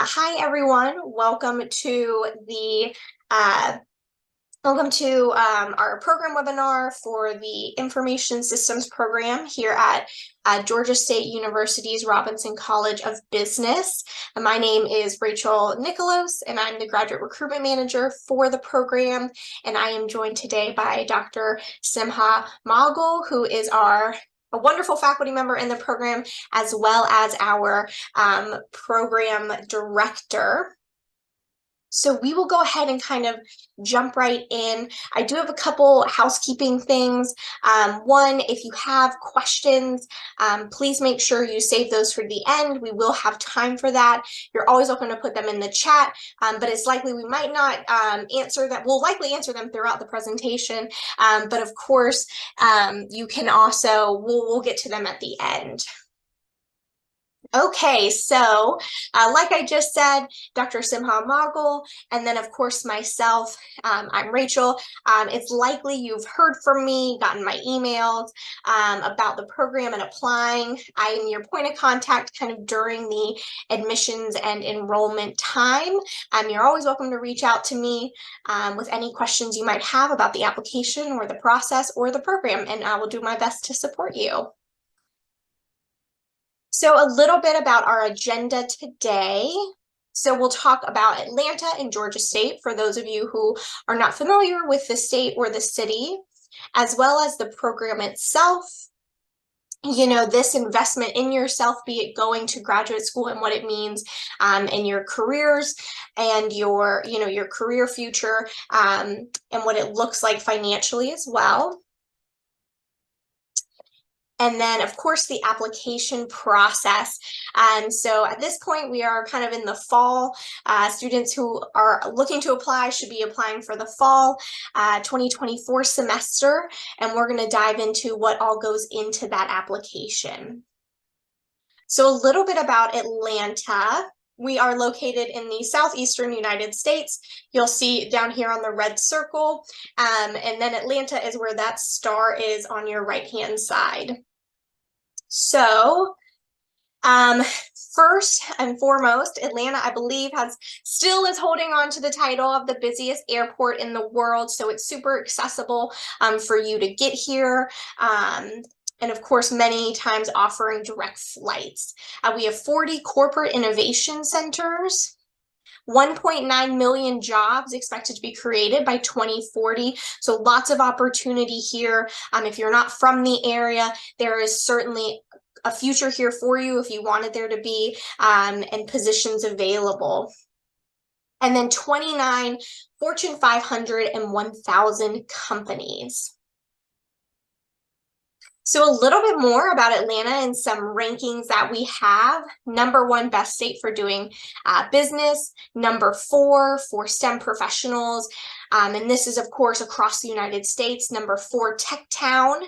Hi everyone, welcome to our program webinar for the Information Systems program here at Georgia State University's Robinson College of Business. My name is Rachel Nicholas, and I'm the Graduate Recruitment Manager for the program, and I am joined today by Dr. Simha Malgal, who is a wonderful faculty member in the program, as well as our program director. So we will go ahead and kind of jump right in. I do have a couple housekeeping things. One, if you have questions, please make sure you save those for the end. We will have time for that. You're always welcome to put them in the chat, but it's likely we might not answer that. We'll likely answer them throughout the presentation, but of course, you can also, we'll get to them at the end. Okay, so like I just said, Dr. Simha Malgal, and then of course myself, I'm Rachel. It's likely you've heard from me, gotten my emails about the program and applying. I am your point of contact kind of during the admissions and enrollment time. You're always welcome to reach out to me with any questions you might have about the application or the process or the program, and I will do my best to support you. So a little bit about our agenda today. So we'll talk about Atlanta and Georgia State for those of you who are not familiar with the state or the city, as well as the program itself. You know, this investment in yourself, be it going to graduate school and what it means in your careers and your career future and what it looks like financially as well. And then, of course, the application process. And so at this point, we are kind of in the fall. Students who are looking to apply should be applying for the fall 2024 semester. And we're going to dive into what all goes into that application. So a little bit about Atlanta. We are located in the southeastern United States. You'll see down here on the red circle. And then Atlanta is where that star is on your right-hand side. So first and foremost, Atlanta, I believe, still is holding on to the title of the busiest airport in the world. So it's super accessible for you to get here. And of course, many times offering direct flights. We have 40 corporate innovation centers. 1.9 million jobs expected to be created by 2040. So lots of opportunity here. If you're not from the area, there is certainly a future here for you if you wanted there to be, and positions available. And then 29 Fortune 500 and 1,000 companies. So a little bit more about Atlanta and some rankings that we have. #1 best state for doing business. #4 for STEM professionals. And this is, of course, across the United States. #4 tech town.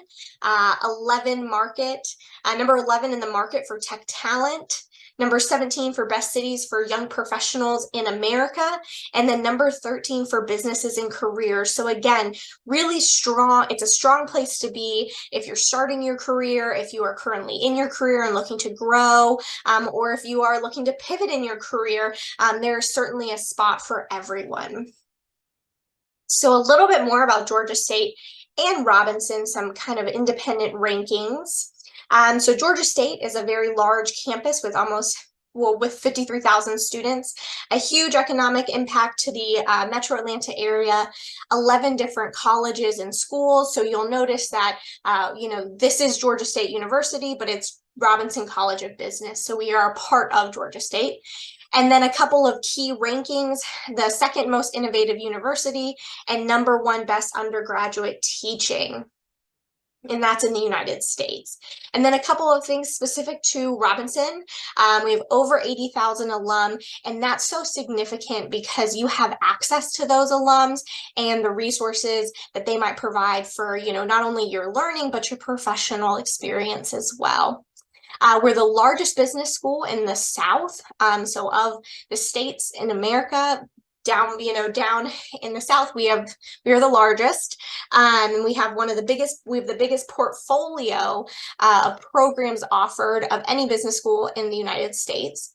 11 market. #11 in the market for tech talent. #17 for best cities for young professionals in America, and then #13 for businesses and careers. So again, really strong. It's a strong place to be if you're starting your career, if you are currently in your career and looking to grow, or if you are looking to pivot in your career, there's certainly a spot for everyone. So a little bit more about Georgia State and Robinson, some kind of independent rankings. So Georgia State is a very large campus with with 53,000 students, a huge economic impact to the Metro Atlanta area, 11 different colleges and schools. So you'll notice that, this is Georgia State University, but it's Robinson College of Business. So we are a part of Georgia State. And then a couple of key rankings: the second most innovative university and #1 best undergraduate teaching. And that's in the United States. And then a couple of things specific to Robinson. We have over 80,000 alum, and that's so significant because you have access to those alums and the resources that they might provide for, not only your learning, but your professional experience as well. We're the largest business school in the South. So of the states in America, down in the South, we are the largest, and we have the biggest portfolio of programs offered of any business school in the United States.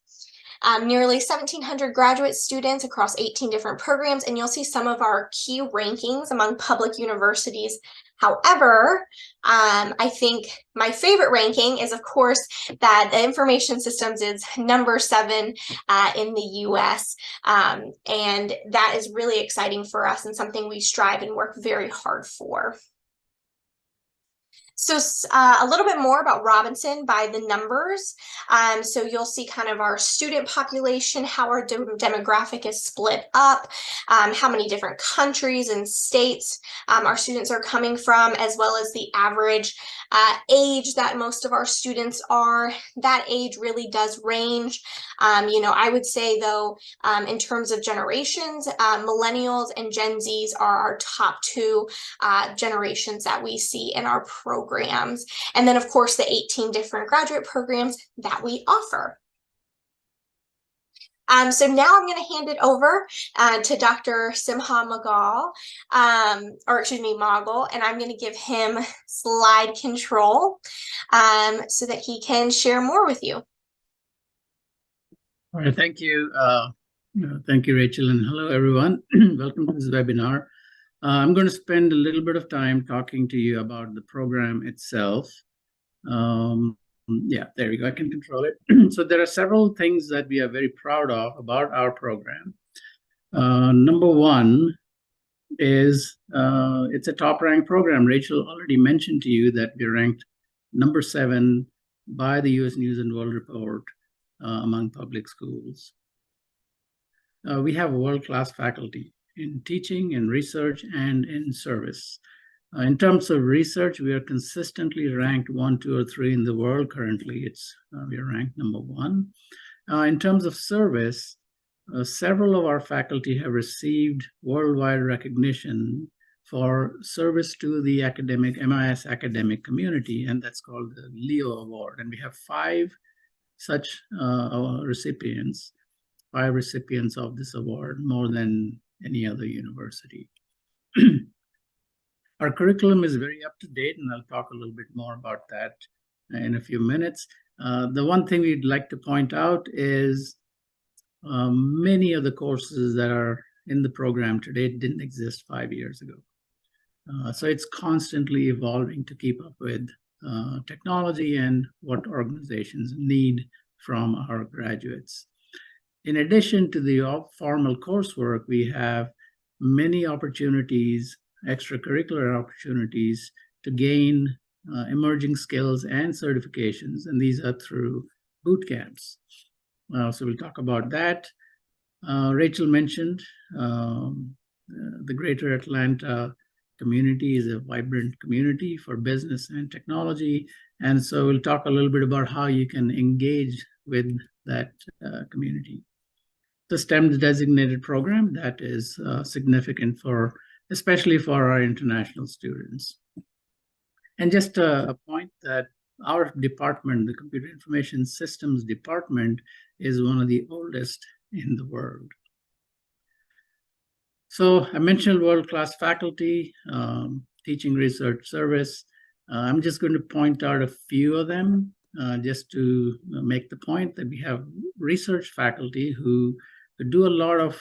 nearly 1,700 graduate students across 18 different programs, and you'll see some of our key rankings among public universities. However, I think my favorite ranking is, of course, that the information systems is number 7 in the US. And that is really exciting for us and something we strive and work very hard for. So a little bit more about Robinson by the numbers. So you'll see kind of our student population, how our demographic is split up, how many different countries and states our students are coming from, as well as the average age that most of our students are. That age really does range. I would say, though, in terms of generations, millennials and Gen Zs are our top 2 generations that we see in our programs. And then, of course, the 18 different graduate programs that we offer. So now I'm going to hand it over to Dr. Simha Magal, Mogul, and I'm going to give him slide control so that he can share more with you. All right, thank you. Thank you, Rachel, and hello, everyone. Welcome to this webinar. I'm going to spend a little bit of time talking to you about the program itself. Yeah, there we go. I can control it. So there are several things that we are very proud of about our program. Number one is it's a top-ranked program. Rachel already mentioned to you that we're ranked number 7 by the U.S. News and World Report among public schools. We have world-class faculty in teaching, in research, and in service. In terms of research, we are consistently ranked 1, 2, or 3 in the world. Currently, we are ranked number 1. In terms of service, several of our faculty have received worldwide recognition for service to the MIS academic community, and that's called the Leo Award. And we have 5 such recipients, 5 recipients of this award, more than any other university. Our curriculum is very up to date, and I'll talk a little bit more about that in a few minutes. The one thing we'd like to point out is many of the courses that are in the program today didn't exist 5 years ago. So it's constantly evolving to keep up with technology and what organizations need from our graduates. In addition to the formal coursework, we have many opportunities, extracurricular opportunities to gain emerging skills and certifications, and these are through boot camps. So we'll talk about that. Rachel mentioned the Greater Atlanta community is a vibrant community for business and technology, and so we'll talk a little bit about how you can engage with that community. The STEM designated program that is significant especially for our international students. And just a point that our department, the Computer Information Systems Department, is one of the oldest in the world. So I mentioned world-class faculty, teaching, research, service. I'm just going to point out a few of them just to make the point that we have research faculty who do a lot of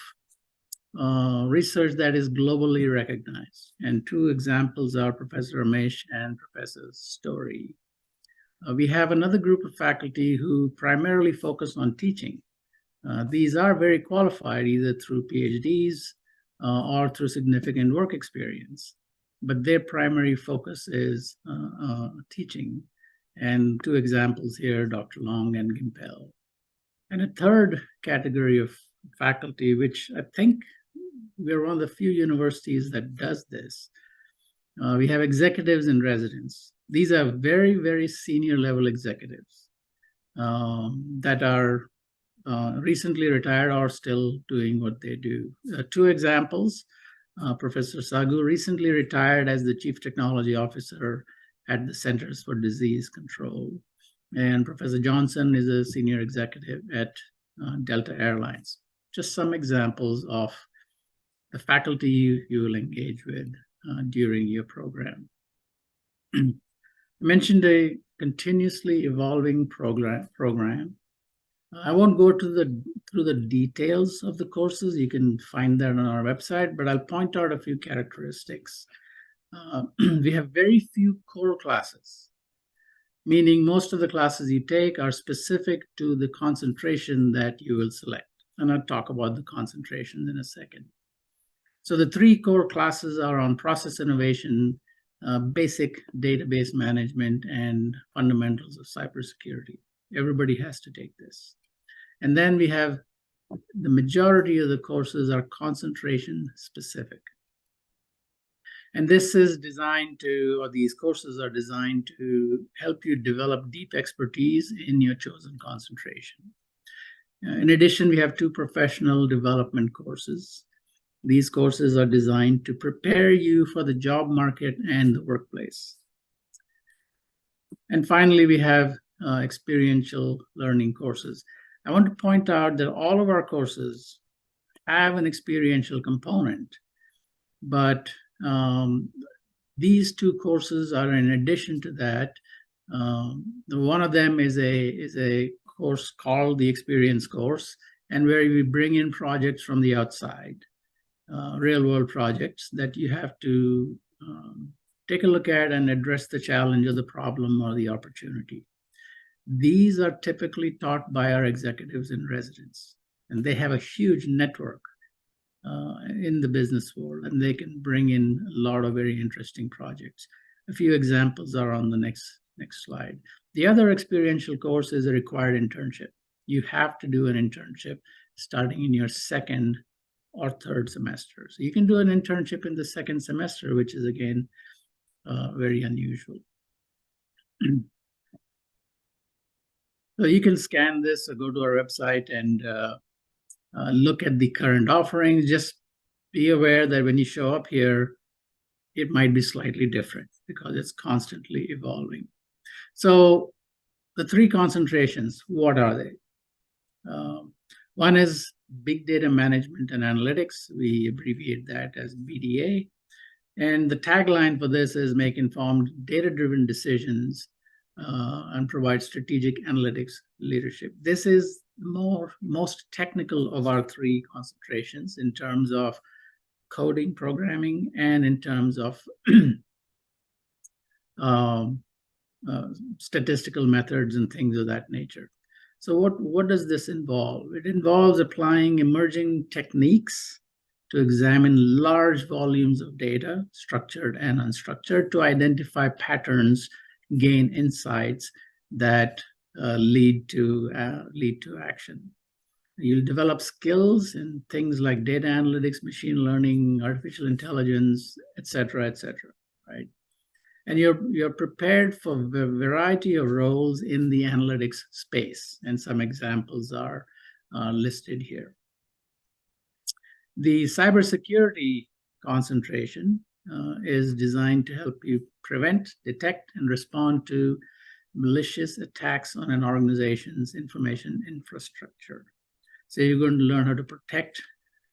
research that is globally recognized. And 2 examples are Professor Ramesh and Professor Story. We have another group of faculty who primarily focus on teaching. These are very qualified either through PhDs or through significant work experience, but their primary focus is teaching. And 2 examples here, Dr. Long and Gimpel. And a third category of faculty, which I think we're one of the few universities that does this. We have executives in residence. These are very, very senior level executives that are recently retired or still doing what they do. 2 examples, Professor Sagu recently retired as the Chief Technology Officer at the Centers for Disease Control. And Professor Johnson is a senior executive at Delta Airlines. Just some examples of the faculty you will engage with during your program. I mentioned a continuously evolving program. I won't go through the details of the courses. You can find that on our website, but I'll point out a few characteristics. We have very few core classes, meaning most of the classes you take are specific to the concentration that you will select. And I'll talk about the concentrations in a second. So the 3 core classes are on process innovation, basic database management, and fundamentals of cybersecurity. Everybody has to take this. And then we have the majority of the courses are concentration specific. And this is designed to, or these courses are designed to help you develop deep expertise in your chosen concentration. In addition, we have 2 professional development courses. These courses are designed to prepare you for the job market and the workplace. And finally, we have experiential learning courses. I want to point out that all of our courses have an experiential component, but these 2 courses are in addition to that. One of them is a course called the Experience course, and where we bring in projects from the outside, real-world projects that you have to take a look at and address the challenge or the problem or the opportunity. These are typically taught by our executives in residence, and they have a huge network in the business world, and they can bring in a lot of very interesting projects. A few examples are on the next slide. The other experiential course is a required internship. You have to do an internship starting in your 2nd or 3rd semester. So you can do an internship in the 2nd semester, which is again very unusual. So you can scan this or go to our website and look at the current offerings. Just be aware that when you show up here, it might be slightly different because it's constantly evolving. So the 3 concentrations, what are they? One is Big Data Management and Analytics. We abbreviate that as BDA. And the tagline for this is make informed data-driven decisions and provide strategic analytics leadership. This is the most technical of our 3 concentrations in terms of coding, programming, and in terms of statistical methods and things of that nature. So what does this involve? It involves applying emerging techniques to examine large volumes of data, structured and unstructured, to identify patterns, gain insights that lead to action. You'll develop skills in things like data analytics, machine learning, artificial intelligence, et cetera, right? And you're prepared for a variety of roles in the analytics space, and some examples are listed here. The cybersecurity concentration is designed to help you prevent, detect, and respond to malicious attacks on an organization's information infrastructure. So you're going to learn how to protect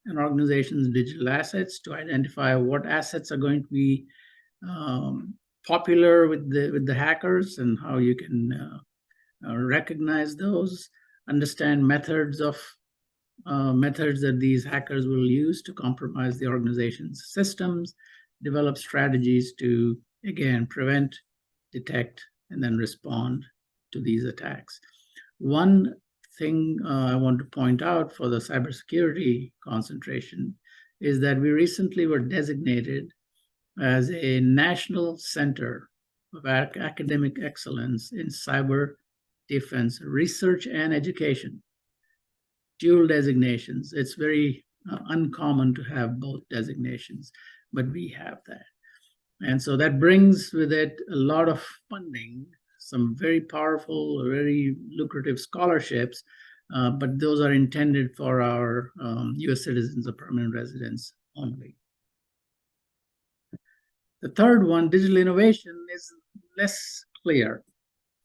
an organization's digital assets, to identify what assets are going to be popular with the hackers and how you can recognize those, understand methods that these hackers will use to compromise the organization's systems, develop strategies to, again, prevent, detect, and then respond to these attacks. One thing I want to point out for the cybersecurity concentration is that we recently were designated as a national center of academic excellence in cyber defense research and education. Dual designations. It's very uncommon to have both designations, but we have that. And so that brings with it a lot of funding, some very powerful, very lucrative scholarships, but those are intended for our US citizens or permanent residents only. The third one, digital innovation, is less clear.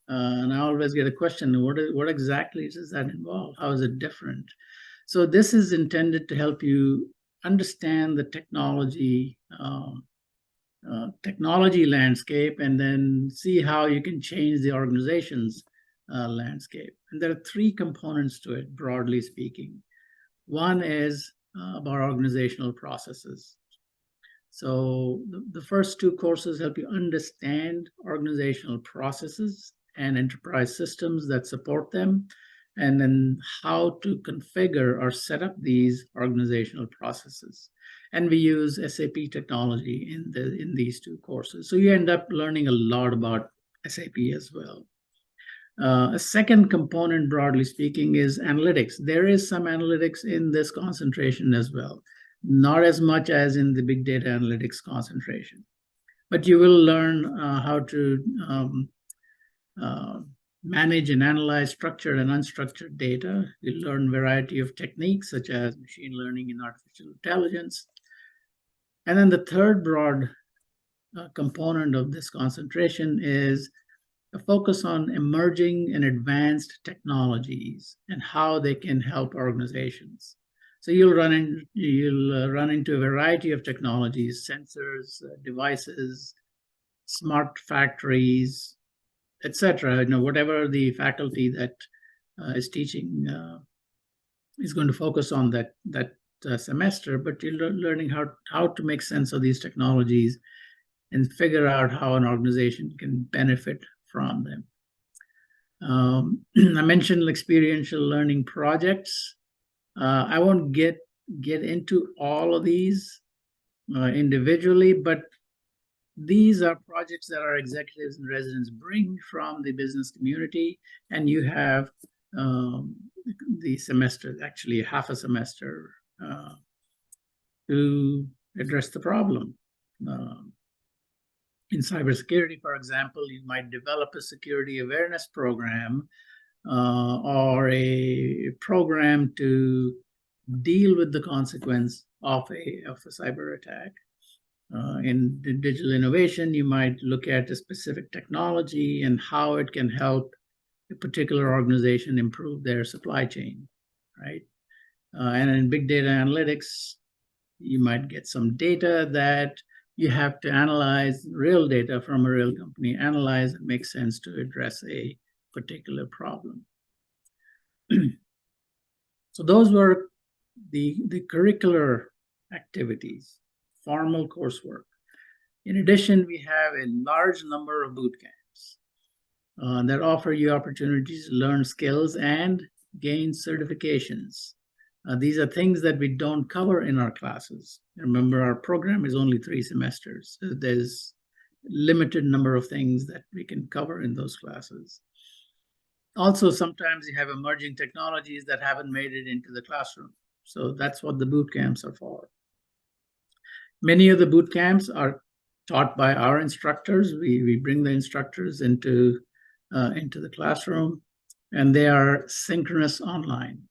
And I always get a question, what exactly does that involve? How is it different? So this is intended to help you understand the technology landscape, and then see how you can change the organization's landscape. And there are three components to it, broadly speaking. One is about organizational processes. So the first two courses help you understand organizational processes and enterprise systems that support them, and then how to configure or set up these organizational processes. And we use SAP technology in these two courses. So you end up learning a lot about SAP as well. A second component, broadly speaking, is analytics. There is some analytics in this concentration as well, not as much as in the big data analytics concentration. But you will learn how to manage and analyze structured and unstructured data. You'll learn a variety of techniques such as machine learning and artificial intelligence. And then the third broad component of this concentration is a focus on emerging and advanced technologies and how they can help organizations. So you'll run into a variety of technologies, sensors, devices, smart factories, etc. Whatever the faculty that is teaching is going to focus on that semester, but you're learning how to make sense of these technologies and figure out how an organization can benefit from them. I mentioned experiential learning projects. I won't get into all of these individually, but these are projects that our executives and residents bring from the business community, and you have the semester, actually half a semester, to address the problem. In cybersecurity, for example, you might develop a security awareness program or a program to deal with the consequence of a cyber attack. In digital innovation, you might look at a specific technology and how it can help a particular organization improve their supply chain, right? And in big data analytics, you might get some data that you have to analyze, real data from a real company, analyze and make sense to address a particular problem. So those were the curricular activities, formal coursework. In addition, we have a large number of boot camps that offer you opportunities to learn skills and gain certifications. These are things that we don't cover in our classes. Remember, our program is only 3 semesters. So there's a limited number of things that we can cover in those classes. Also, sometimes you have emerging technologies that haven't made it into the classroom. So that's what the boot camps are for. Many of the boot camps are taught by our instructors. We bring the instructors into the classroom, and they are synchronous online.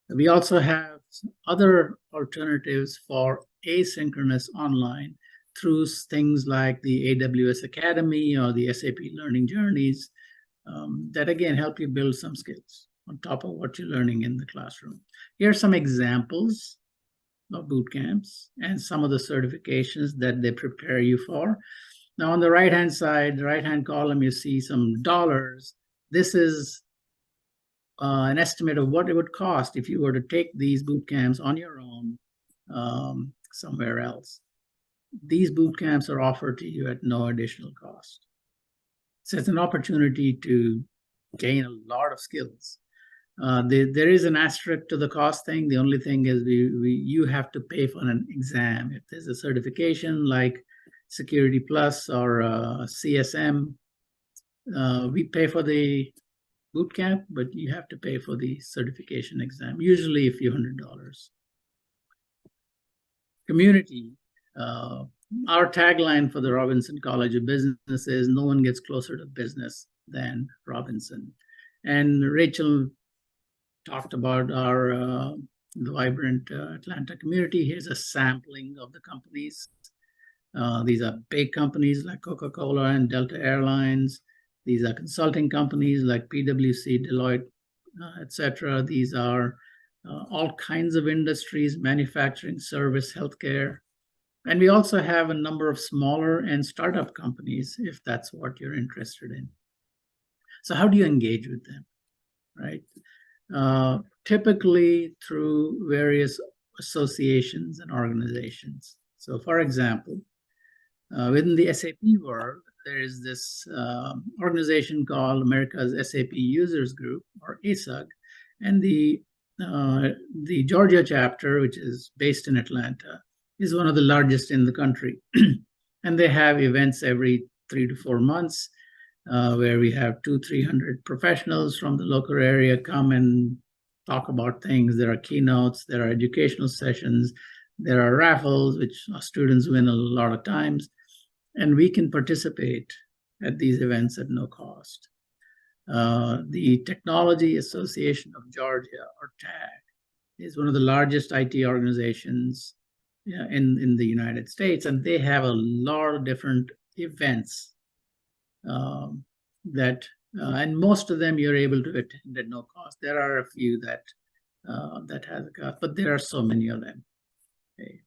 We also have other alternatives for asynchronous online through things like the AWS Academy or the SAP Learning Journeys that, again, help you build some skills on top of what you're learning in the classroom. Here are some examples of boot camps and some of the certifications that they prepare you for. Now, on the right-hand side, the right-hand column, you see some dollars. This is an estimate of what it would cost if you were to take these boot camps on your own somewhere else. These boot camps are offered to you at no additional cost. So it's an opportunity to gain a lot of skills. There is an asterisk to the cost thing. The only thing is you have to pay for an exam. If there's a certification like Security Plus or CSM, we pay for the boot camp, but you have to pay for the certification exam, usually a few $100. Community. Our tagline for the Robinson College of Business is no one gets closer to business than Robinson. And Rachel talked about our the vibrant Atlanta community. Here's a sampling of the companies. These are big companies like Coca-Cola and Delta Airlines. These are consulting companies like PwC, Deloitte, etc. These are all kinds of industries, manufacturing, service, healthcare. And we also have a number of smaller and startup companies, if that's what you're interested in. So how do you engage with them, right? Typically through various associations and organizations. So for example, within the SAP world, there is this organization called America's SAP Users Group, or ASUG, and the Georgia chapter, which is based in Atlanta, is one of the largest in the country. And they have events every 3 to 4 months where we have 200-300 professionals from the local area come and talk about things. There are keynotes, there are educational sessions, there are raffles, which our students win a lot of times, and we can participate at these events at no cost. The Technology Association of Georgia, or TAG, is one of the largest IT organizations in the United States, and they have a lot of different events and most of them you're able to attend at no cost. There are a few that has a cost, but there are so many of them. Okay.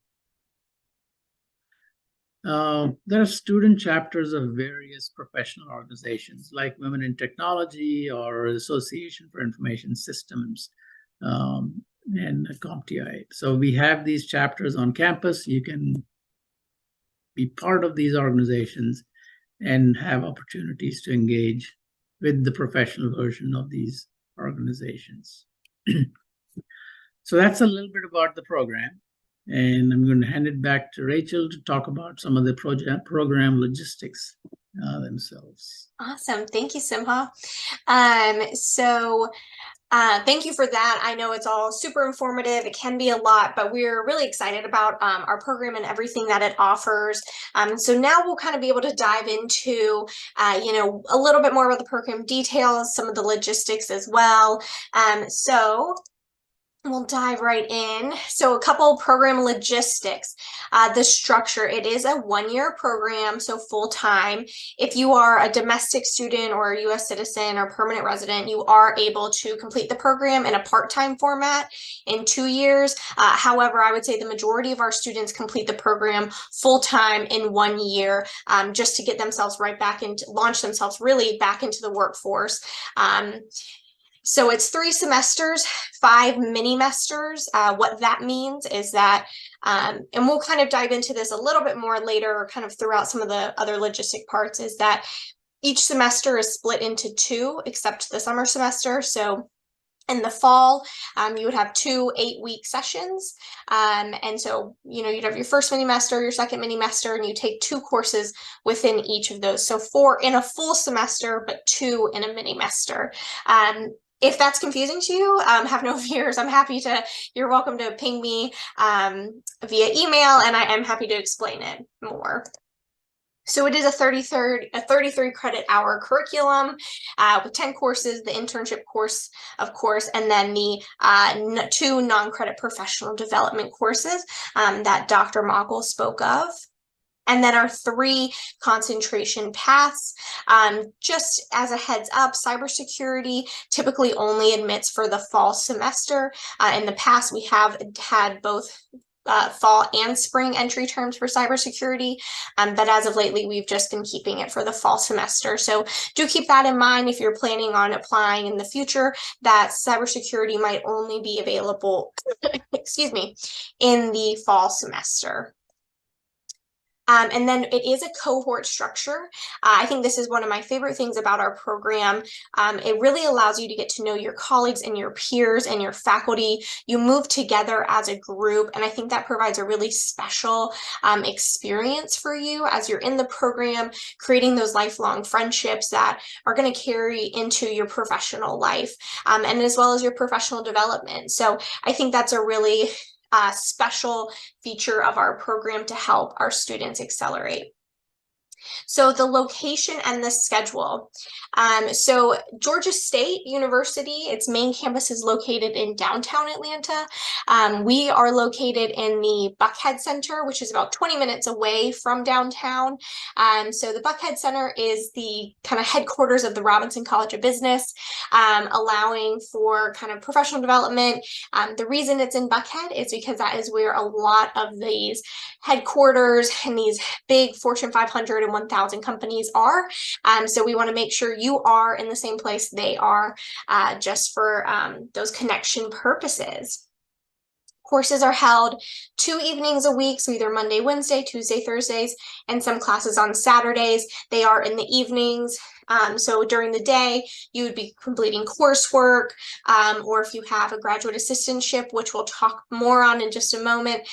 There are student chapters of various professional organizations like Women in Technology or Association for Information Systems and CompTIA. So we have these chapters on campus. You can be part of these organizations and have opportunities to engage with the professional version of these organizations. So that's a little bit about the program. And I'm going to hand it back to Rachel to talk about some of the program logistics themselves. Awesome. Thank you, Simha. Thank you for that. I know it's all super informative. It can be a lot, but we're really excited about our program and everything that it offers. So now we'll kind of be able to dive into, a little bit more about the program details, some of the logistics as well. So we'll dive right in. So a couple program logistics. The structure, it is a 1-year program, so full-time. If you are a domestic student or a U.S. citizen or permanent resident, you are able to complete the program in a part-time format in 2 years. However, I would say the majority of our students complete the program full-time in 1 year, just to get themselves launch themselves really back into the workforce. So it's 3 semesters, 5 mini-mesters. What that means is that, and we'll kind of dive into this a little bit more later, kind of throughout some of the other logistic parts, is that each semester is split into 2, except the summer semester. So in the fall, you would have 2 8-week sessions. And so, you'd have your first mini-mester, your second mini-mester, and you take 2 courses within each of those. So 4 in a full semester, but 2 in a mini-mester. If that's confusing to you, have no fears. You're welcome to ping me via email, and I am happy to explain it more. So it is a 33 credit hour curriculum with 10 courses, the internship course, of course, and then the 2 non-credit professional development courses that Dr. Mogul spoke of. And then our 3 concentration paths. Just as a heads up, cybersecurity typically only admits for the fall semester. In the past, we have had both fall and spring entry terms for cybersecurity, but as of lately, we've just been keeping it for the fall semester. So do keep that in mind if you're planning on applying in the future, that cybersecurity might only be available, in the fall semester. And then it is a cohort structure. I think this is one of my favorite things about our program. It really allows you to get to know your colleagues and your peers and your faculty. You move together as a group, and I think that provides a really special experience for you as you're in the program, creating those lifelong friendships that are going to carry into your professional life, and as well as your professional development. So I think that's a really special feature of our program to help our students accelerate. So the location and the schedule. So Georgia State University, its main campus is located in downtown Atlanta. We are located in the Buckhead Center, which is about 20 minutes away from downtown. So the Buckhead Center is the kind of headquarters of the Robinson College of Business, allowing for kind of professional development. The reason it's in Buckhead is because that is where a lot of these headquarters and these big Fortune 500 and 1,000 companies are. So we want to make sure you are in the same place they are, just for those connection purposes. Courses are held 2 evenings a week, so either Monday, Wednesday, Tuesday, Thursdays, and some classes on Saturdays. They are in the evenings. So during the day, you would be completing coursework, or if you have a graduate assistantship, which we'll talk more on in just a moment,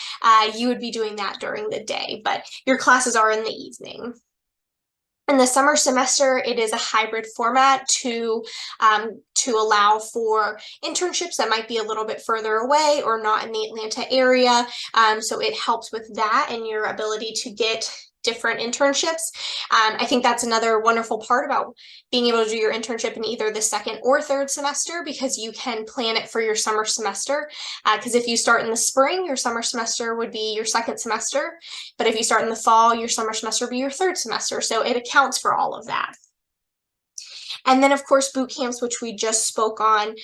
you would be doing that during the day, but your classes are in the evening. In the summer semester, it is a hybrid format to allow for internships that might be a little bit further away or not in the Atlanta area. So it helps with that and your ability to get different internships. I think that's another wonderful part about being able to do your internship in either the second or third semester, because you can plan it for your summer semester. Because if you start in the spring, your summer semester would be your second semester. But if you start in the fall, your summer semester would be your third semester. So it accounts for all of that. And then, of course, boot camps, which we just spoke on,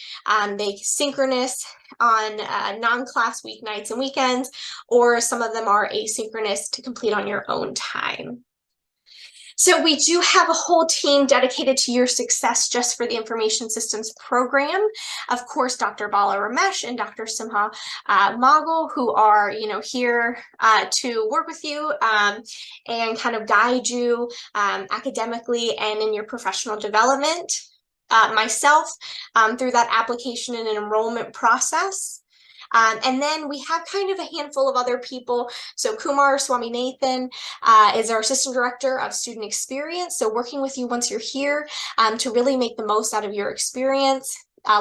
they synchronous on non-class weeknights and weekends, or some of them are asynchronous to complete on your own time. So we do have a whole team dedicated to your success just for the information systems program. Of course, Dr. Bala Ramesh and Dr. Simha Magal, who are here to work with you and kind of guide you academically and in your professional development. Myself through that application and enrollment process. And then we have kind of a handful of other people. So Kumar Swaminathan is our Assistant Director of Student Experience. So working with you once you're here to really make the most out of your experience.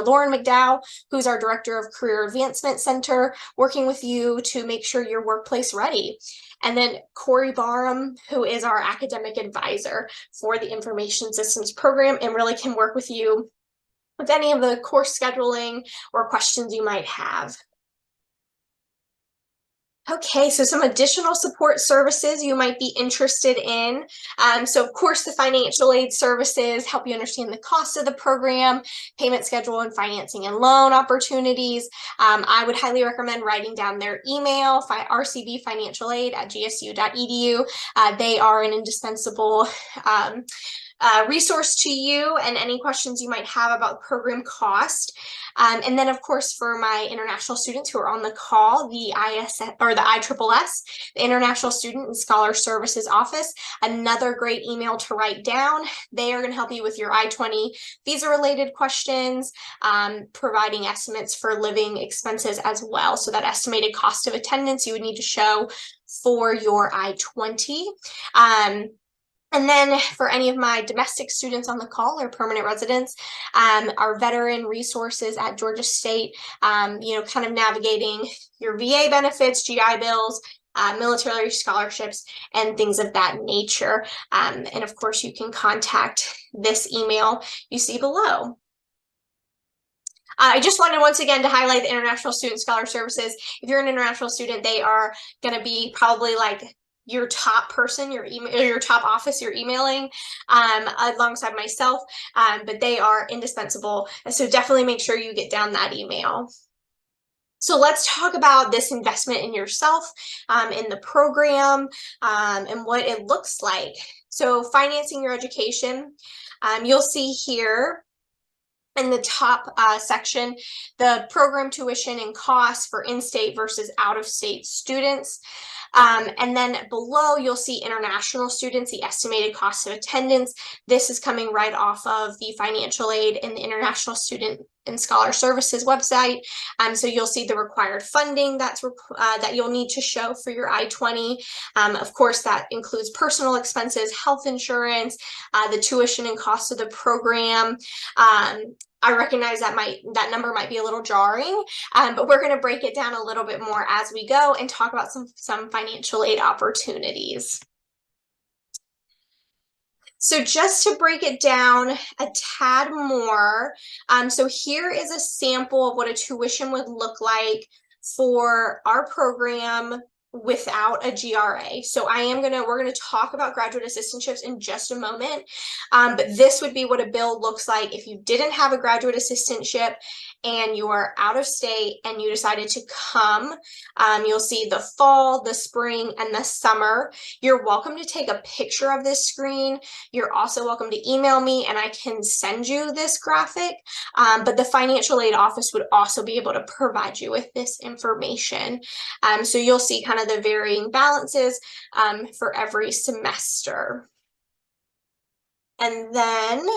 Lauren McDowell, who's our Director of Career Advancement Center, working with you to make sure you're workplace ready. And then Corey Barham, who is our Academic Advisor for the Information Systems Program and really can work with you with any of the course scheduling or questions you might have. Okay, so some additional support services you might be interested in. So of course, the financial aid services help you understand the cost of the program, payment schedule and financing and loan opportunities. I would highly recommend writing down their email, rcbfinancialaid@gsu.edu. They are an indispensable resource to you and any questions you might have about program cost. And then, of course, for my international students who are on the call, the ISS or the ISSS, the International Student and Scholar Services Office, another great email to write down. They are going to help you with your I-20 visa-related questions, providing estimates for living expenses as well. So that estimated cost of attendance you would need to show for your I-20. And then for any of my domestic students on the call or permanent residents, our veteran resources at Georgia State, kind of navigating your VA benefits, GI bills, military scholarships, and things of that nature. And of course, you can contact this email you see below. I just wanted once again to highlight the International Student Scholar Services. If you're an international student, they are going to be probably like your top person, your top office you're emailing alongside myself, but they are indispensable. So definitely make sure you get down that email. So let's talk about this investment in yourself, in the program, and what it looks like. So financing your education, you'll see here in the top section, the program tuition and costs for in-state versus out-of-state students. And then below, you'll see international students, the estimated cost of attendance. This is coming right off of the financial aid and the International Student and Scholar Services website. So you'll see the required funding that you'll need to show for your I-20. Of course, that includes personal expenses, health insurance, the tuition and cost of the program. I recognize that number might be a little jarring, but we're going to break it down a little bit more as we go and talk about some financial aid opportunities. So just to break it down a tad more, so here is a sample of what a tuition would look like for our program without a GRA. So we're gonna talk about graduate assistantships in just a moment. But this would be what a bill looks like if you didn't have a graduate assistantship and you are out of state and you decided to come. You'll see the fall, the spring, and the summer. You're welcome to take a picture of this screen. You're also welcome to email me and I can send you this graphic. But the financial aid office would also be able to provide you with this information. So you'll see kind of the varying balances for every semester. And then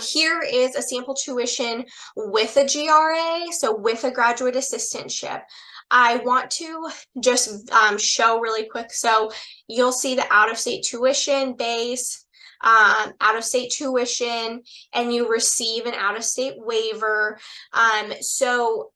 here is a sample tuition with a GRA, so with a graduate assistantship. I want to just show really quick. So you'll see the out-of-state tuition base, out-of-state tuition, and you receive an out-of-state waiver. So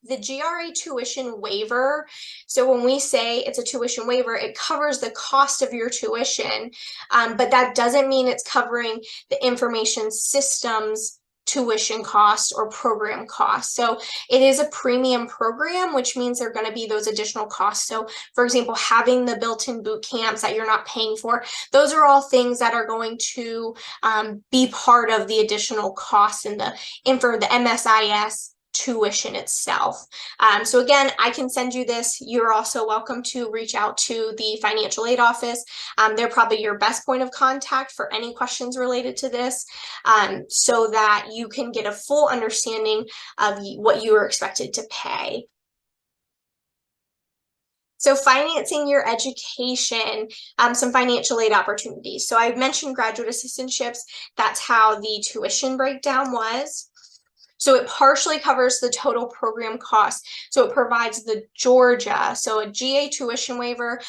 the GRA tuition waiver, so when we say it's a tuition waiver, it covers the cost of your tuition, but that doesn't mean it's covering the information systems tuition cost or program cost. So it is a premium program, which means there are going to be those additional costs. So for example, having the built-in boot camps that you're not paying for, those are all things that are going to be part of the additional costs in the MSIS tuition itself. So again, I can send you this. You're also welcome to reach out to the financial aid office. They're probably your best point of contact for any questions related to this, so that you can get a full understanding of what you are expected to pay. So financing your education, some financial aid opportunities. So I mentioned graduate assistantships. That's how the tuition breakdown was. So it partially covers the total program cost. So it provides the Georgia, so a GA tuition waiver.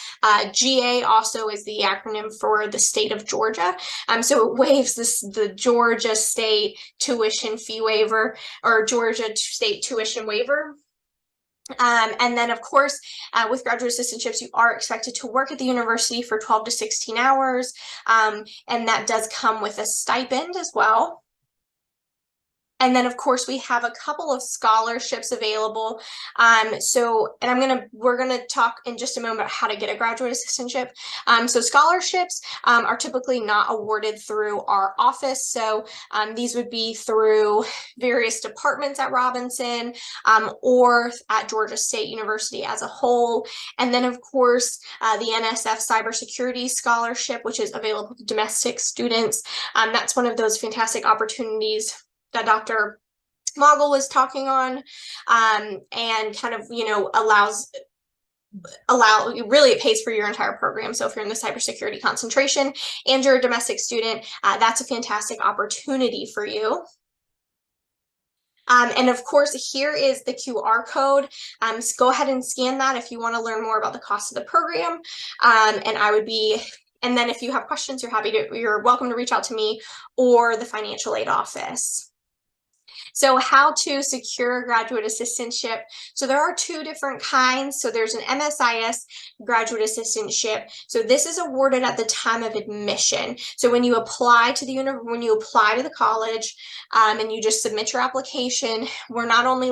GA also is the acronym for the state of Georgia. So it waives the Georgia state tuition fee waiver, or Georgia state tuition waiver. And then, of course, with graduate assistantships, you are expected to work at the university for 12 to 16 hours. And that does come with a stipend as well. And then, of course, we have a couple of scholarships available. We're gonna talk in just a moment about how to get a graduate assistantship. So scholarships are typically not awarded through our office. So these would be through various departments at Robinson, or at Georgia State University as a whole. And then, of course, the NSF Cybersecurity Scholarship, which is available to domestic students. That's one of those fantastic opportunities that Dr. Mogul was talking on, and kind of, really it pays for your entire program. So if you're in the cybersecurity concentration and you're a domestic student, that's a fantastic opportunity for you. And of course, here is the QR code. So go ahead and scan that if you want to learn more about the cost of the program. And then if you have questions, you're welcome to reach out to me or the financial aid office. So how to secure a graduate assistantship. So there are two different kinds. So there's an MSIS graduate assistantship. So this is awarded at the time of admission. So when you apply to the college, and you just submit your application, we're not only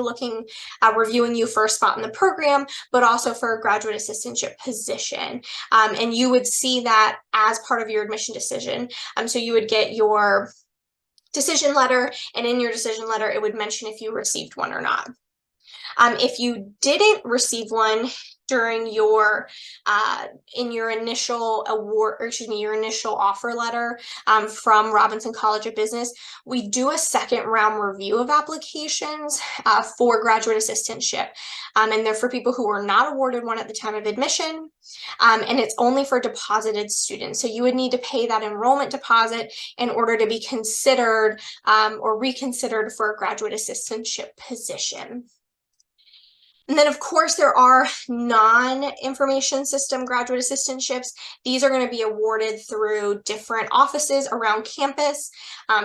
reviewing you for a spot in the program, but also for a graduate assistantship position. And you would see that as part of your admission decision. So you would get your decision letter, and in your decision letter, it would mention if you received one or not. If you didn't receive one during your initial your initial offer letter from Robinson College of Business, we do a second round review of applications for graduate assistantship. And they're for people who were not awarded one at the time of admission. And it's only for deposited students. So you would need to pay that enrollment deposit in order to be considered or reconsidered for a graduate assistantship position. And then, of course, there are non-information system graduate assistantships. These are going to be awarded through different offices around campus,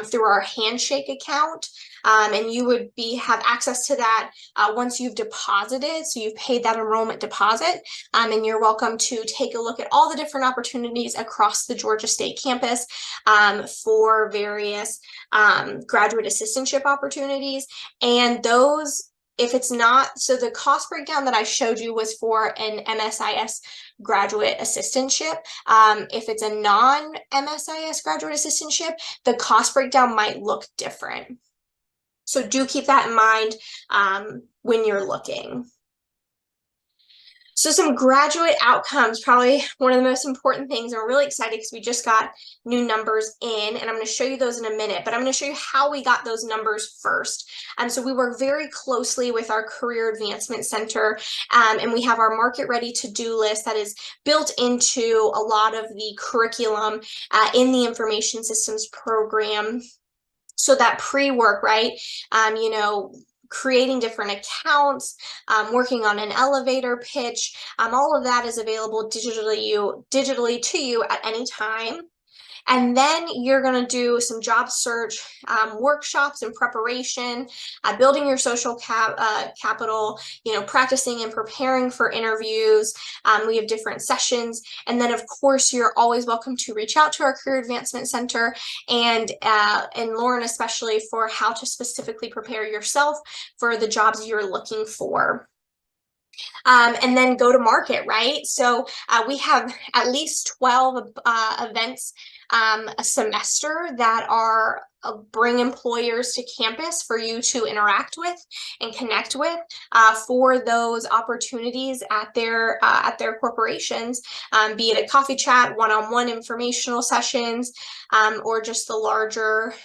through our Handshake account. And you would have access to that once you've deposited. So you've paid that enrollment deposit, and you're welcome to take a look at all the different opportunities across the Georgia State campus for various graduate assistantship opportunities. And those if it's not, so the cost breakdown that I showed you was for an MSIS graduate assistantship. If it's a non-MSIS graduate assistantship, the cost breakdown might look different. So do keep that in mind when you're looking. So some graduate outcomes, probably one of the most important things. And we're really excited because we just got new numbers in, and I'm going to show you those in a minute, but I'm going to show you how we got those numbers first. So we work very closely with our Career Advancement Center, and we have our Market Ready to-do list that is built into a lot of the curriculum in the information systems program. So that pre-work, right? You know, creating different accounts, working on an elevator pitch, all of that is available digitally to you at any time. And then you're going to do some job search workshops and preparation, building your social capital, you know, practicing and preparing for interviews. We have different sessions. And then, of course, you're always welcome to reach out to our Career Advancement Center and Lauren, especially, for how to specifically prepare yourself for the jobs you're looking for. And then go to market, right? So we have at least 12 events a semester that are bring employers to campus for you to interact with and connect with for those opportunities at their corporations, be it a coffee chat, one-on-one informational sessions, or just the larger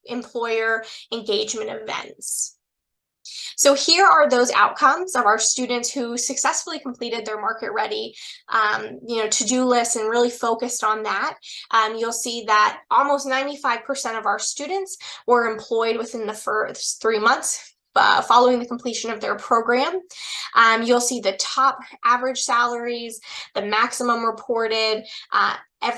employer engagement events. So here are those outcomes of our students who successfully completed their market ready, you know, to-do list and really focused on that. You'll see that almost 95% of our students were employed within the first 3 months following the completion of their program. You'll see the top average salaries, the maximum reported.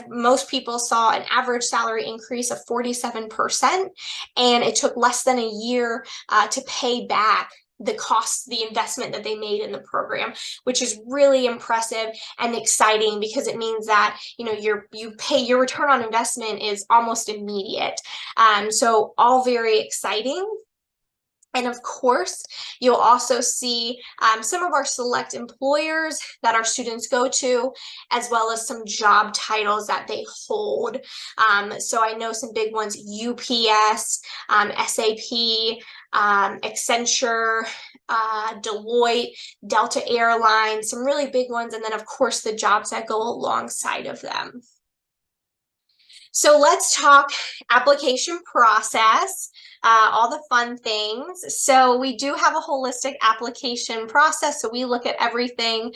Most people saw an average salary increase of 47%, and it took less than a year to pay back the cost, the investment that they made in the program, which is really impressive and exciting because it means that, you know, your return on investment is almost immediate. So all very exciting. And of course, you'll also see some of our select employers that our students go to, as well as some job titles that they hold. So I know some big ones: UPS, SAP, Accenture, Deloitte, Delta Airlines, some really big ones. And then, of course, the jobs that go alongside of them. So let's talk application process. All the fun things. So we do have a holistic application process. So we look at everything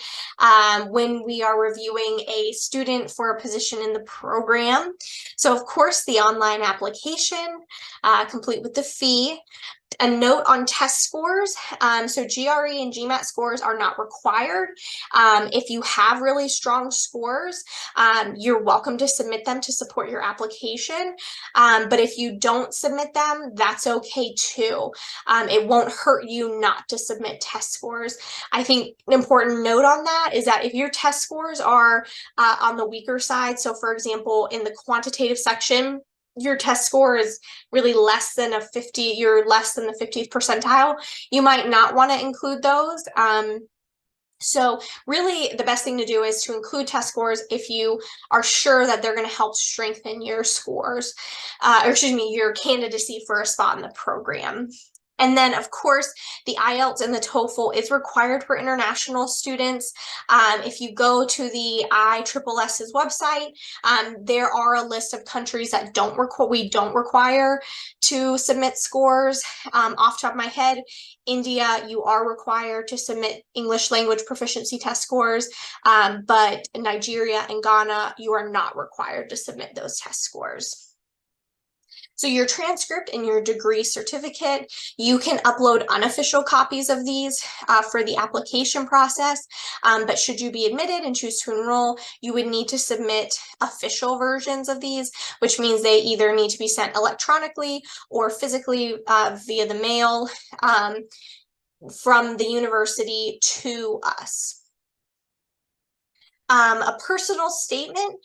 when we are reviewing a student for a position in the program. So of course, the online application, complete with the fee. A note on test scores. So GRE and GMAT scores are not required. If you have really strong scores, you're welcome to submit them to support your application. But if you don't submit them, that's okay too. It won't hurt you not to submit test scores. I think an important note on that is that if your test scores are on the weaker side, so for example, in the quantitative section, your test score is really less than a 50, you're less than the 50th percentile, you might not want to include those. So really the best thing to do is to include test scores if you are sure that they're going to help strengthen your scores, or excuse me, your candidacy for a spot in the program. And then, of course, the IELTS and the TOEFL is required for international students. If you go to the ISS's website, there are a list of countries that we don't require to submit scores. Off the top of my head, India, you are required to submit English language proficiency test scores, but Nigeria and Ghana, you are not required to submit those test scores. So your transcript and your degree certificate, you can upload unofficial copies of these for the application process. But should you be admitted and choose to enroll, you would need to submit official versions of these, which means they either need to be sent electronically or physically via the mail from the university to us. A personal statement,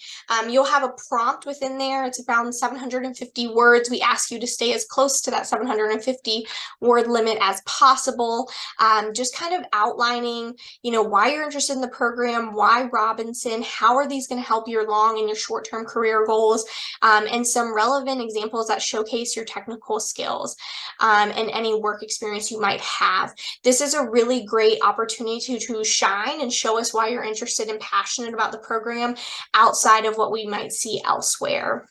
you'll have a prompt within there. It's around 750 words. We ask you to stay as close to that 750 word limit as possible. Just kind of outlining, why you're interested in the program, why Robinson, how are these going to help your long and your short-term career goals, and some relevant examples that showcase your technical skills and any work experience you might have. This is a really great opportunity to shine and show us why you're interested and passionate about the program outside of what we might see elsewhere.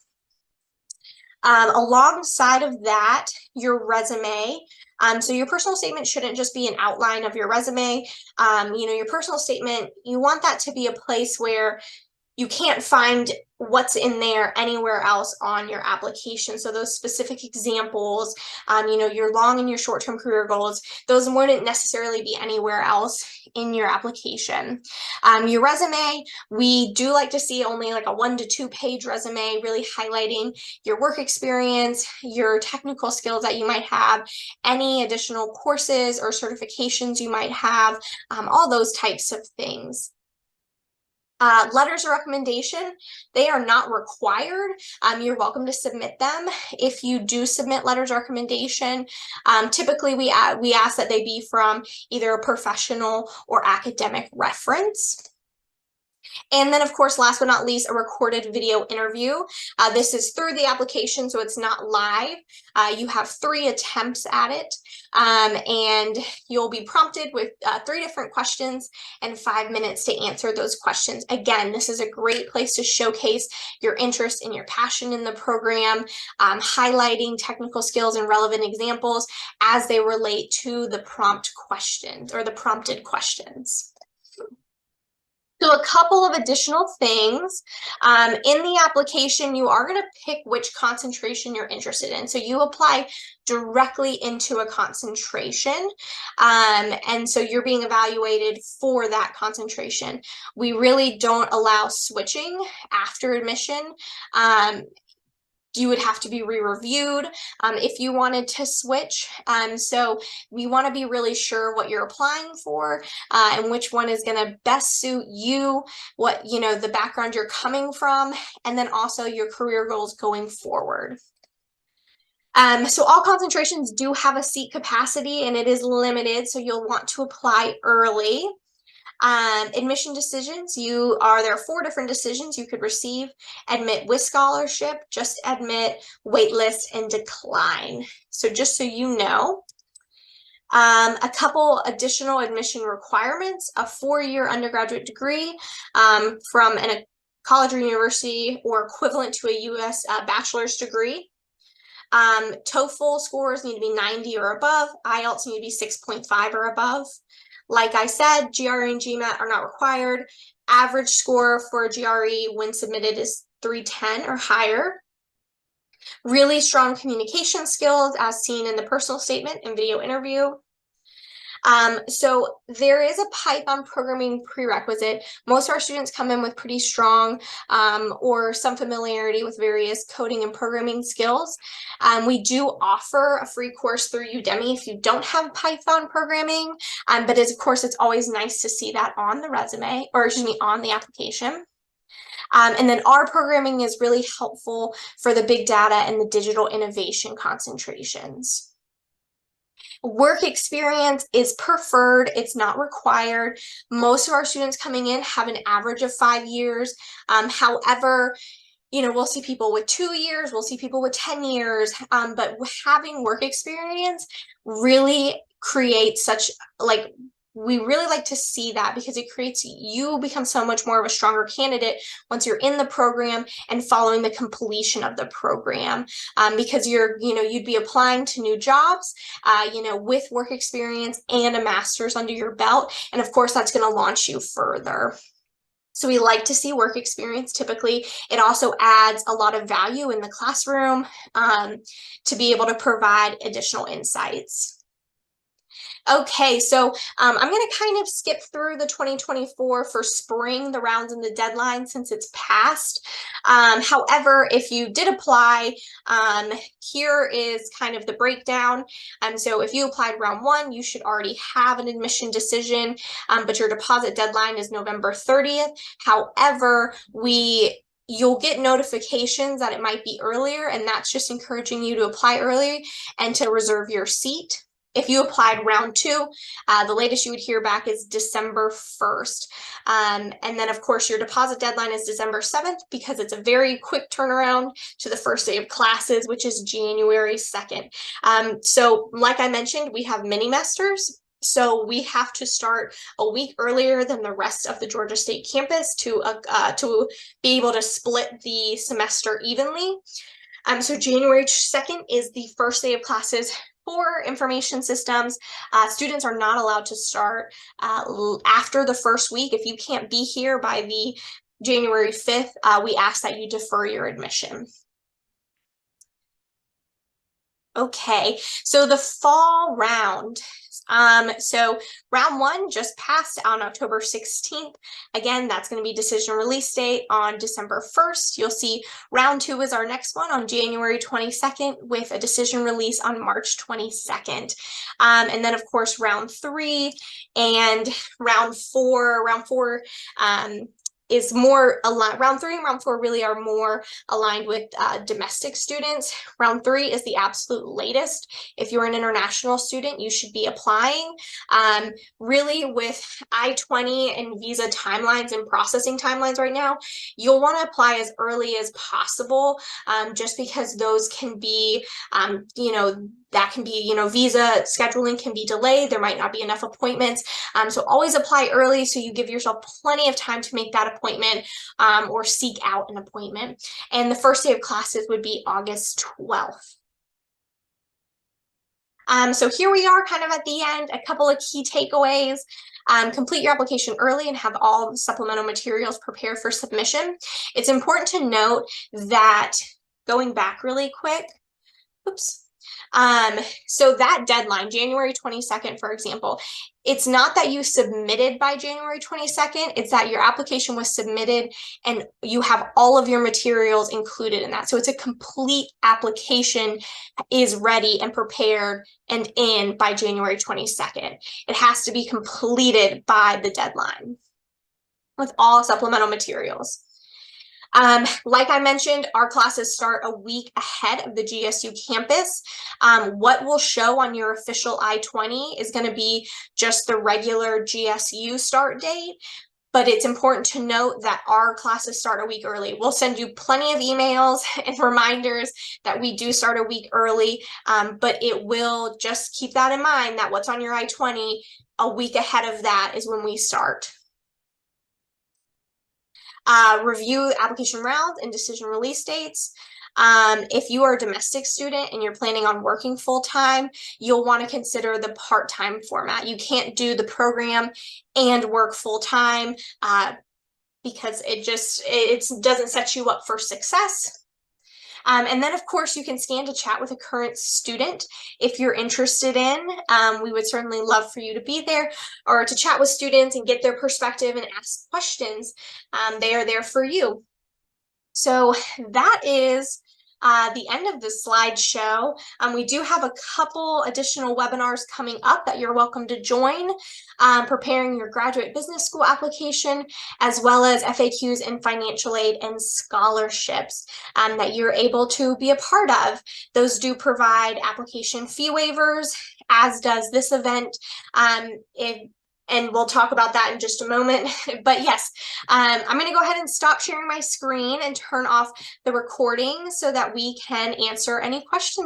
Alongside of that, your resume. So your personal statement shouldn't just be an outline of your resume. Your personal statement, you want that to be a place where you can't find what's in there anywhere else on your application. So those specific examples, your long and your short-term career goals, those wouldn't necessarily be anywhere else in your application. Your resume, we do like to see only like a 1 to 2 page resume, really highlighting your work experience, your technical skills that you might have, any additional courses or certifications you might have, all those types of things. Letters of recommendation, they are not required. You're welcome to submit them. If you do submit letters of recommendation, typically we ask that they be from either a professional or academic reference. And then, of course, last but not least, a recorded video interview. This is through the application, so it's not live. You have 3 attempts at it, and you'll be prompted with 3 different questions and 5 minutes to answer those questions. Again, this is a great place to showcase your interest and your passion in the program, highlighting technical skills and relevant examples as they relate to the prompt questions or the prompted questions. So a couple of additional things. In the application, you are going to pick which concentration you're interested in. So you apply directly into a concentration. And so you're being evaluated for that concentration. We really don't allow switching after admission. You would have to be re-reviewed if you wanted to switch. So we want to be really sure what you're applying for and which one is going to best suit you, what, the background you're coming from, and then also your career goals going forward. So all concentrations do have a seat capacity and it is limited, so you'll want to apply early. Admission decisions, there are 4 different decisions you could receive: admit with scholarship, just admit, waitlist, and decline. So just so you know, a couple additional admission requirements: a 4-year undergraduate degree from a college or university or equivalent to a U.S. Bachelor's degree. TOEFL scores need to be 90 or above. IELTS need to be 6.5 or above. Like I said, GRE and GMAT are not required. Average score for GRE when submitted is 310 or higher. Really strong communication skills as seen in the personal statement and video interview. So there is a Python programming prerequisite. Most of our students come in with pretty strong or some familiarity with various coding and programming skills. We do offer a free course through Udemy if you don't have Python programming, but of course it's always nice to see that on the resume, or excuse me, on the application. And then R programming is really helpful for the big data and the digital innovation concentrations. Work experience is preferred. It's not required. Most of our students coming in have an average of 5 years. However, we'll see people with 2 years, we'll see people with 10 years, but having work experience really creates we really like to see that, because it creates you become so much more of a stronger candidate once you're in the program and following the completion of the program, because you'd be applying to new jobs, with work experience and a master's under your belt. And of course, that's going to launch you further. So we like to see work experience. Typically, it also adds a lot of value in the classroom to be able to provide additional insights. Okay, so I'm going to kind of skip through the 2024 for spring, the rounds and the deadline since it's passed. However, if you did apply, here is kind of the breakdown. So if you applied round one, you should already have an admission decision, but your deposit deadline is November 30th. However, you'll get notifications that it might be earlier, and that's just encouraging you to apply early and to reserve your seat. If you applied round two, the latest you would hear back is December 1st. And then, of course, your deposit deadline is December 7th because it's a very quick turnaround to the first day of classes, which is January 2nd. So like I mentioned, we have mini-mesters. So we have to start a week earlier than the rest of the Georgia State campus to be able to split the semester evenly. So January 2nd is the first day of classes for information systems. Students are not allowed to start after the first week. If you can't be here by the January 5th, we ask that you defer your admission. Okay, so the fall round. So round one just passed on October 16th. Again, that's going to be decision release date on December 1st. You'll see round two is our next one on January 22nd with a decision release on March 22nd. And then of course, round three and round four, is more aligned. Round three and round four really are more aligned with domestic students. Round three is the absolute latest. If you're an international student, you should be applying. Really with I-20 and visa timelines and processing timelines right now, you'll want to apply as early as possible, just because those can be, visa scheduling can be delayed. There might not be enough appointments. So always apply early so you give yourself plenty of time to make that appointment or seek out an appointment. And the first day of classes would be August 12th. So here we are kind of at the end, a couple of key takeaways. Complete your application early and have all the supplemental materials prepared for submission. It's important to note that, going back really quick, so that deadline, January 22nd, for example, it's not that you submitted by January 22nd, it's that your application was submitted and you have all of your materials included in that. So it's a complete application is ready and prepared and in by January 22nd. It has to be completed by the deadline with all supplemental materials. Like I mentioned, our classes start a week ahead of the GSU campus. What will show on your official I-20 is going to be just the regular GSU start date, but it's important to note that our classes start a week early. We'll send you plenty of emails and reminders that we do start a week early, but it will just keep that in mind that what's on your I-20, a week ahead of that is when we start. Review application rounds and decision release dates. If you are a domestic student and you're planning on working full-time, you'll want to consider the part-time format. You can't do the program and work full-time because it doesn't set you up for success. And then, of course, you can stand to chat with a current student if you're interested in. We would certainly love for you to be there or to chat with students and get their perspective and ask questions. They are there for you. So that is the end of the slideshow. We do have a couple additional webinars coming up that you're welcome to join, preparing your graduate business school application, as well as FAQs and financial aid and scholarships that you're able to be a part of. Those do provide application fee waivers, as does this event. And we'll talk about that in just a moment. But yes, I'm going to go ahead and stop sharing my screen and turn off the recording so that we can answer any questions.